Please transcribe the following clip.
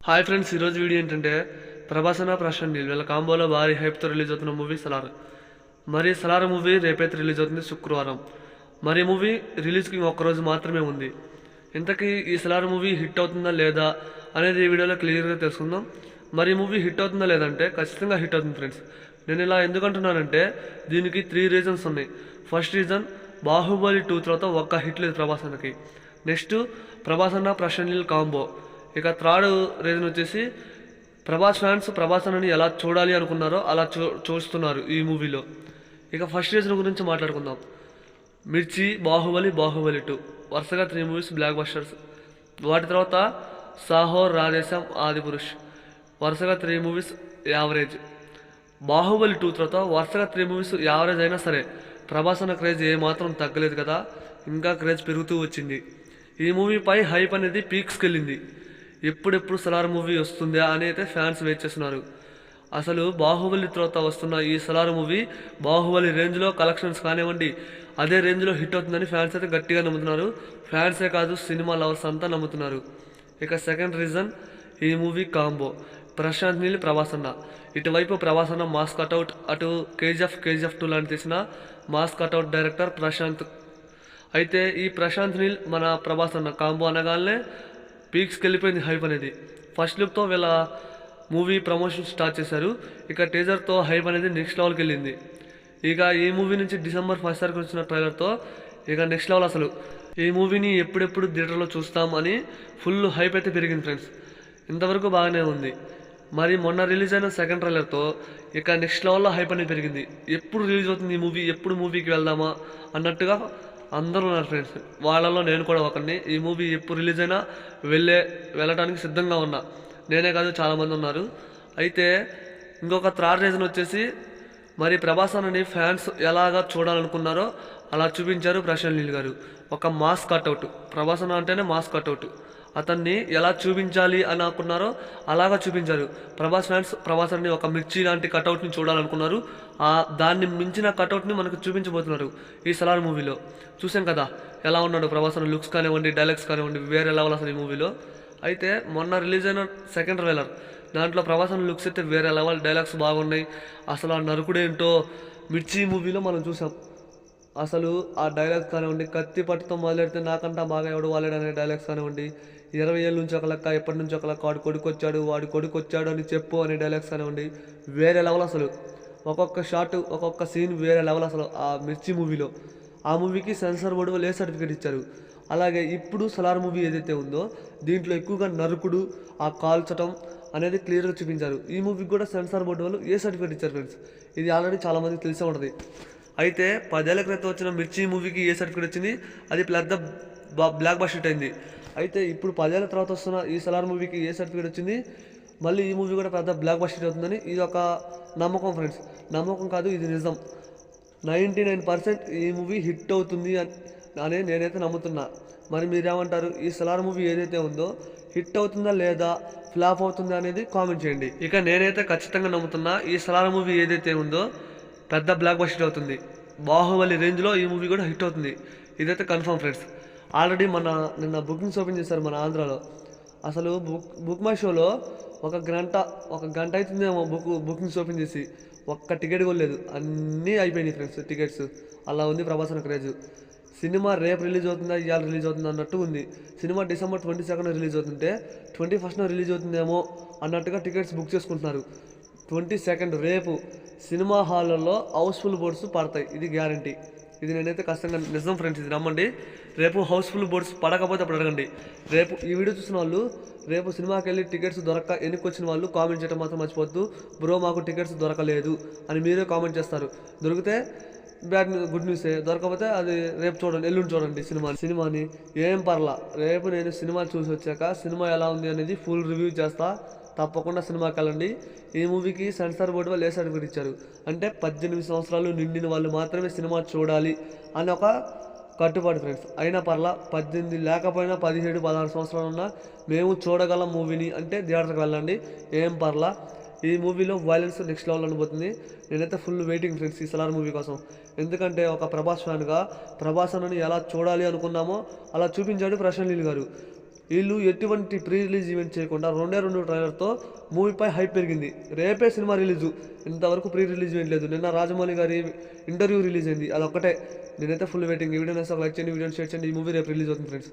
Hi friends, ఈరోజు video ఏంటంటే ప్రభాసన ప్రశాంత్ నీల్ వీళ్ళ కాంబోలో భారీ హైప్తో రిలీజ్ అవుతున్న మూవీ సలార్. మరి సలార్ మూవీ రేపైతే రిలీజ్ అవుతుంది శుక్రవారం. మరి మూవీ రిలీజ్కి ఒక్కరోజు మాత్రమే ఉంది. ఇంతకీ ఈ సలార్ మూవీ హిట్ అవుతుందా లేదా అనేది ఈ వీడియోలో క్లియర్గా తెలుసుకుందాం. మరి మూవీ హిట్ అవుతుందా లేదంటే ఖచ్చితంగా హిట్ అవుతుంది ఫ్రెండ్స్. నేను ఇలా ఎందుకంటున్నానంటే దీనికి 3 రీజన్స్ ఉన్నాయి. ఫస్ట్ రీజన్, బాహుబలి 2 తర్వాత ఒక్క హిట్ లేదు ప్రభాసనకి. నెక్స్ట్, ప్రభాసన ప్రశాంత్ నీల్ కాంబో. ఇక థర్డ్ రీజన్ వచ్చేసి ప్రభాస్ ఫ్యాన్స్ ప్రభాసనని ఎలా చూడాలి అనుకున్నారో అలా చూస్తున్నారు ఈ మూవీలో. ఇక ఫస్ట్ రీజన్ గురించి మాట్లాడుకుందాం. మిర్చి, బాహుబలి 2 వరుసగా 3 మూవీస్ బ్లాక్ బస్టర్స్. వాటి తర్వాత సాహో, రాధేశం, ఆదిపురుష్ వరుసగా 3 మూవీస్ యావరేజ్. బాహుబలి 2 తర్వాత వరుసగా 3 మూవీస్ యావరేజ్ అయినా సరే ప్రభాసన క్రేజ్ ఏమాత్రం తగ్గలేదు కదా, ఇంకా క్రేజ్ పెరుగుతూ వచ్చింది. ఈ మూవీపై హైప్ అనేది పీక్స్కి వెళ్ళింది. ఎప్పుడెప్పుడు సలార్ మూవీ వస్తుందా అని అయితే ఫ్యాన్స్ వెయిట్ చేస్తున్నారు. అసలు బాహుబలి తర్వాత వస్తున్న ఈ సలార్ మూవీ బాహుబలి రేంజ్లో కలెక్షన్స్ కానివ్వండి, అదే రేంజ్లో హిట్ అవుతుందని ఫ్యాన్స్ అయితే గట్టిగా నమ్ముతున్నారు. ఫ్యాన్సే కాదు, సినిమా లవర్స్ అంతా నమ్ముతున్నారు. ఇక సెకండ్ రీజన్, ఈ మూవీ కాంబో. ప్రశాంత్ నీల్, ప్రభాసన్న. ఇటువైపు ప్రభాసన్న మాస్ కట్అవుట్, అటు కేజీఎఫ్ 2 లాంటి తీసిన మాస్ కట్అవుట్ డైరెక్టర్ ప్రశాంత్. అయితే ఈ ప్రశాంత్ నీల్ మన ప్రభాసన్న కాంబో అనగానే పీక్స్కి వెళ్ళిపోయింది హైప్ అనేది. ఫస్ట్ లుక్తో వీళ్ళ మూవీ ప్రమోషన్ స్టార్ట్ చేశారు. ఇక టీజర్తో హైప్ అనేది నెక్స్ట్ లెవెల్కి వెళ్ళింది. ఇక ఈ మూవీ నుంచి డిసెంబర్ 1 తారీఖు వచ్చిన ట్రైలర్తో ఇక నెక్స్ట్ లెవెల్. అసలు ఈ మూవీని ఎప్పుడెప్పుడు థియేటర్లో చూస్తాం అని ఫుల్ హైప్ అయితే పెరిగింది ఫ్రెండ్స్. ఇంతవరకు బాగానే ఉంది. మరి మొన్న రిలీజ్ అయిన సెకండ్ ట్రైలర్తో ఇక నెక్స్ట్ లెవెల్లో హైప్ అనేది పెరిగింది. ఎప్పుడు రిలీజ్ అవుతుంది ఈ మూవీ, ఎప్పుడు మూవీకి వెళ్దామా అన్నట్టుగా అందరూ ఉన్నారు ఫ్రెండ్స్. వాళ్ళలో నేను కూడా ఒకరిని. ఈ మూవీ ఎప్పుడు రిలీజ్ అయినా వెళ్ళటానికి సిద్ధంగా ఉన్నా. నేనే కాదు, చాలామంది ఉన్నారు. అయితే ఇంకొక థర్డ్ రీజన్ వచ్చేసి, మరి ప్రభాసనని ఫ్యాన్స్ ఎలాగా చూడాలనుకున్నారో అలా చూపించారు ప్రశాంత్ నీల్ గారు. ఒక మాస్ కట్అవుట్, ప్రభాసన అంటేనే మాస్ కట్అవుట్. అతన్ని ఎలా చూపించాలి అని అనుకున్నారో అలాగా చూపించారు. ప్రభాస్ ఫ్యాన్స్ ప్రభాసన్ని ఒక మిర్చి లాంటి కట్అవుట్ని చూడాలనుకున్నారు. దాన్ని మించిన కట్అవుట్ని మనకు చూపించబోతున్నారు ఈ సలార్ మూవీలో. చూసాం కదా ఎలా ఉన్నాడు ప్రభాసన్, లుక్స్ కానివ్వండి, డైలాగ్స్ కానివ్వండి, వేరే లెవెల్ అసలు ఈ మూవీలో. అయితే మొన్న రిలీజ్ అయిన సెకండ్ ట్రైలర్, దాంట్లో ప్రభాసన్ లుక్స్ అయితే వేరే లెవెల్, డైలాగ్స్ బాగున్నాయి. అసలు ఆ నరుకుడేంటో మిర్చి మూవీలో మనం చూసాం. అసలు ఆ డైలాగ్స్ కానివ్వండి, కత్తి పట్టుతో మొదలెడితే నాకంటా బాగా ఎవడు వాలేడనే డైలాగ్స్ కానివ్వండి, 20 ఏళ్ళ నుంచి ఒక లెక్క, ఎప్పటి నుంచి ఒక లెక్క, వాడి కొడుకు వచ్చాడు అని చెప్పు అనే డైలాగ్స్ కానివ్వండి, వేరే లెవెల్. అసలు ఒక్కొక్క షాట్, ఒక్కొక్క సీన్ వేరే లెవెల్ అసలు ఆ మిర్చి మూవీలో. ఆ మూవీకి సెన్సార్ బోర్డు వాళ్ళు సర్టిఫికేట్ ఇచ్చారు. అలాగే ఇప్పుడు సలార్ మూవీ ఏదైతే ఉందో దీంట్లో ఎక్కువగా నరుకుడు, ఆ కాల్చటం అనేది క్లియర్గా చూపించారు. ఈ మూవీకి కూడా సెన్సార్ బోర్డు వాళ్ళు సర్టిఫికేట్ ఇచ్చారు ఫ్రెండ్స్. ఇది ఆల్రెడీ చాలామందికి తెలిసే ఉంటుంది. అయితే 10 ఏళ్ల క్రితం వచ్చిన మిర్చి మూవీకి సర్టిఫికేట్ వచ్చింది, అది పెద్ద బ్లాక్ బస్టర్ అయింది. అయితే ఇప్పుడు 10 ఏళ్ల తర్వాత వస్తున్న ఈ సలార్ మూవీకి సర్టిఫికేట్ వచ్చింది, మళ్ళీ ఈ మూవీ కూడా పెద్ద బ్లాక్ బస్టర్ అవుతుందని ఇది ఒక నమ్మకం ఫ్రెండ్స్. నమ్మకం కాదు, ఇది నిజం. 99% ఈ మూవీ హిట్ అవుతుంది అని నేనైతే నమ్ముతున్నా. మరి మీరేమంటారు? ఈ సలార్ మూవీ ఏదైతే ఉందో హిట్ అవుతుందా లేదా, ఫ్లాప్ అవుతుందా అనేది కామెంట్ చేయండి. ఇక నేనైతే ఖచ్చితంగా నమ్ముతున్నా, ఈ సలార్ మూవీ ఏదైతే ఉందో పెద్ద బ్లాక్ బస్టర్ అవుతుంది. బాహుబలి రేంజ్లో ఈ మూవీ కూడా హిట్ అవుతుంది. ఇదైతే కన్ఫర్మ్ ఫ్రెండ్స్. ఆల్రెడీ నిన్న బుకింగ్స్ ఓపెన్ చేశారు మన ఆంధ్రాలో. అసలు బుక్ మై షోలో ఒక గంట అవుతుందేమో బుకింగ్స్ ఓపెన్ చేసి, ఒక్క టికెట్ కూడా లేదు. అన్నీ అయిపోయినాయి ఫ్రెండ్స్ టికెట్స్. అలా ఉంది ప్రభాసన క్రేజ్. సినిమా రేపు రిలీజ్ అవుతుందా, ఇవాళ రిలీజ్ అవుతుందా అన్నట్టు ఉంది. సినిమా డిసెంబర్ 22 రిలీజ్ అవుతుంటే 21 రిలీజ్ అవుతుందేమో అన్నట్టుగా టికెట్స్ బుక్ చేసుకుంటున్నారు. 22 రేపు సినిమా హాల్లో హౌస్ఫుల్ బోర్డ్స్ పడతాయి, ఇది గ్యారంటీ. ఇది నేనైతే ఖచ్చితంగా నిజం ఫ్రెండ్స్, ఇది నమ్మండి. రేపు హౌస్ఫుల్ బోర్డ్స్ పడకపోతే అప్పుడు అడగండి. రేపు ఈ వీడియో చూసిన వాళ్ళు రేపు సినిమాకి వెళ్ళి టికెట్స్ వెనక్కి వచ్చిన వాళ్ళు కామెంట్ చేయడం మాత్రం మర్చిపోద్దు. బ్రో మాకు టికెట్స్ దొరకలేదు అని మీరే కామెంట్ చేస్తారు. దొరికితే గుడ్ న్యూసే, దొరకకపోతే అది రేపు చూడండి, ఎల్లుండి చూడండి సినిమాని. ఏం పర్లా, రేపు నేను సినిమా చూసి వచ్చాక సినిమా ఎలా ఉంది అనేది ఫుల్ రివ్యూ చేస్తా. తప్పకుండా సినిమాకి వెళ్ళండి. ఈ మూవీకి సెన్సార్ బోర్డు వాళ్ళు సర్టిఫికేట్ ఇచ్చారు. అంటే 18 సంవత్సరాలు నిండిన వాళ్ళు మాత్రమే సినిమా చూడాలి అని ఒక కట్టుబాటు ఫ్రెండ్స్. అయినా పర్లా, 18 లేకపోయినా 17, 16 సంవత్సరాలు ఉన్నా మేము చూడగలం మూవీని అంటే థియేటర్కి వెళ్ళండి, ఏం పర్లా. ఈ మూవీలో వైలెన్స్ నెక్స్ట్ లెవెల్ అనిపోతుంది. నేనైతే ఫుల్ వెయిటింగ్ ఫ్రెండ్స్ ఈ సలార్ మూవీ కోసం. ఎందుకంటే ఒక ప్రభాస్ ఫ్యాన్గా ప్రభాస్ అన్నని ఎలా చూడాలి అనుకున్నామో అలా చూపించాడు ప్రశాంత్ నీల్ గారు. వీళ్ళు ఎటువంటి ప్రీ రిలీజ్ ఈవెంట్ చేయకుండా 2 ట్రైలర్తో మూవీపై హైప్ పెరిగింది. రేపే సినిమా రిలీజు, ఇంతవరకు ప్రీ రిలీజ్ ఈవెంట్ లేదు. నిన్న రాజమౌళి గారి ఇంటర్వ్యూ రిలీజ్ అయింది, అదొక్కటే. నేనైతే ఫుల్ వెయిటింగ్. ఈ వీడియో నచ్చితే లైక్ చేయండి, వీడియోని షేర్ చేయండి. ఈ మూవీ రేపు రిలీజ్ అవుతుంది ఫ్రెండ్స్.